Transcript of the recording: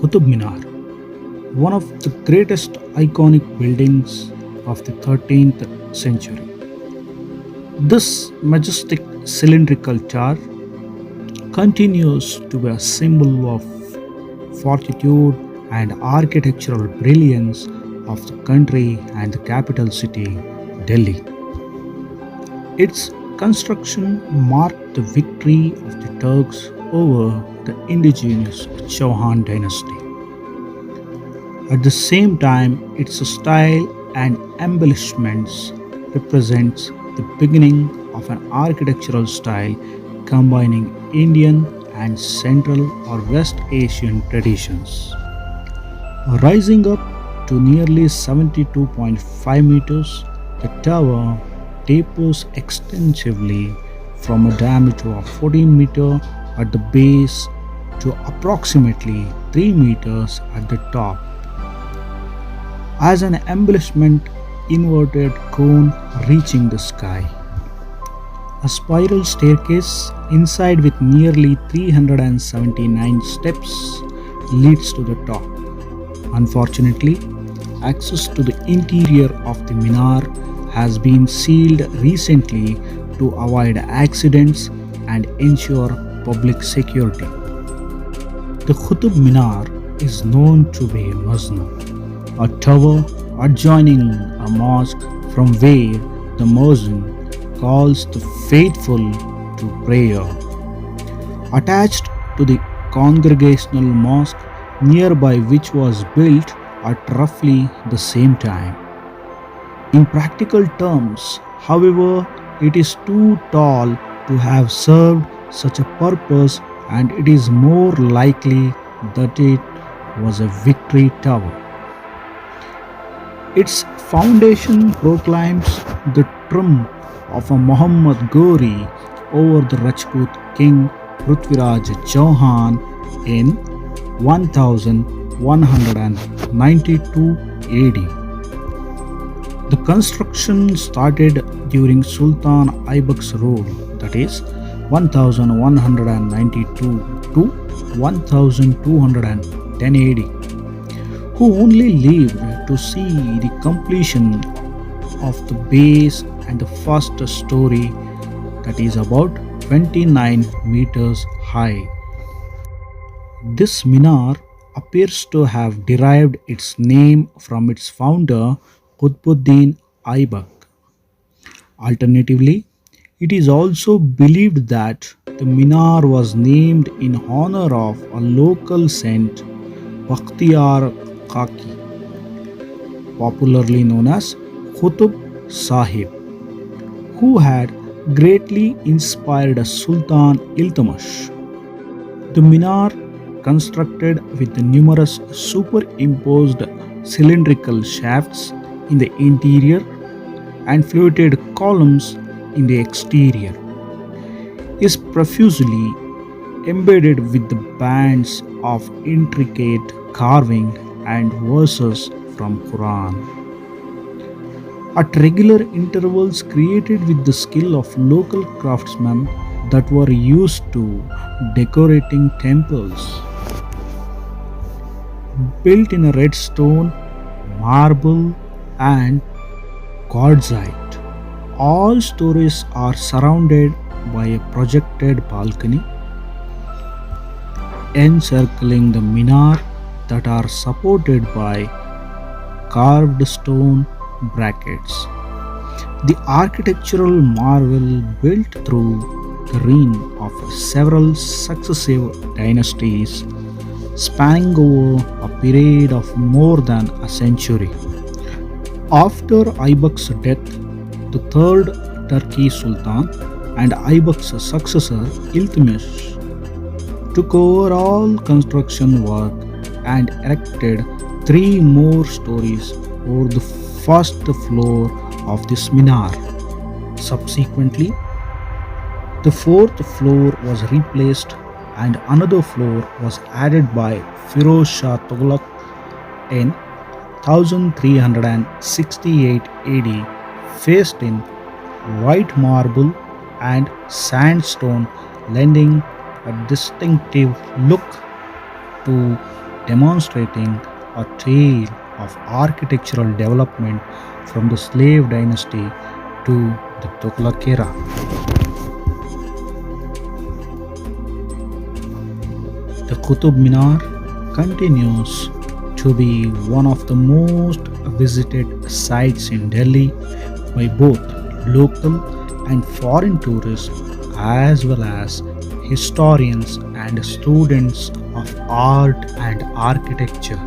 Qutub Minar, one of the greatest iconic buildings of the 13th century. This majestic cylindrical tower continues to be a symbol of fortitude and architectural brilliance of the country and the capital city, Delhi. Its construction marked the victory of the Turks over the indigenous Chauhan dynasty. At the same time, its style and embellishments represents the beginning of an architectural style combining Indian and Central or West Asian traditions. Rising up to nearly 72.5 meters, the tower tapers extensively from a diameter of 14 meters at the base to approximately 3 meters at the top. As an embellishment, inverted cone reaching the sky. A spiral staircase inside with nearly 379 steps leads to the top. Unfortunately, access to the interior of the minar has been sealed recently to avoid accidents and ensure public security. The Qutub Minar is known to be Masnu, a tower adjoining a mosque from where the muezzin calls the faithful to prayer. Attached to the congregational mosque nearby, which was built at roughly the same time. In practical terms, however, it is too tall to have served such a purpose, and it is more likely that it was a victory tower. Its foundation proclaims the triumph of a Muhammad Ghori over the Rajput king Prithviraj Chauhan in 1192 AD. The construction started during Sultan Aybak's rule, that is 1192 to 1210 AD, who only lived to see the completion of the base and the first story, that is about 29 meters high. This minar appears to have derived its name from its founder Qutbuddin Aybak. Alternatively, it is also believed that the minar was named in honor of a local saint, Bakhtiyar Kaki, popularly known as Qutub Sahib, who had greatly inspired Sultan Iltutmish. The minar, constructed with numerous superimposed cylindrical shafts in the interior and fluted columns in the exterior, is profusely embedded with the bands of intricate carving and verses from Quran. At regular intervals created with the skill of local craftsmen that were used to decorating temples. Built in a red stone, marble and quartzite, all stories are surrounded by a projected balcony encircling the minar that are supported by carved stone brackets. The architectural marvel built through the reign of several successive dynasties spanning over a period of more than a century. After Aybak's death, the third Turkish Sultan and Aybak's successor Iltutmish took over all construction work and erected 3 more stories over the first floor of this minar. Subsequently, the 4th floor was replaced and another floor was added by Firoz Shah Tughlaq in 1368 AD, faced in white marble and sandstone, lending a distinctive look to demonstrating a tale of architectural development from the slave dynasty to the Tughlaq era. The Qutub Minar continues to be one of the most visited sites in Delhi by both local and foreign tourists, as well as historians and students of art and architecture.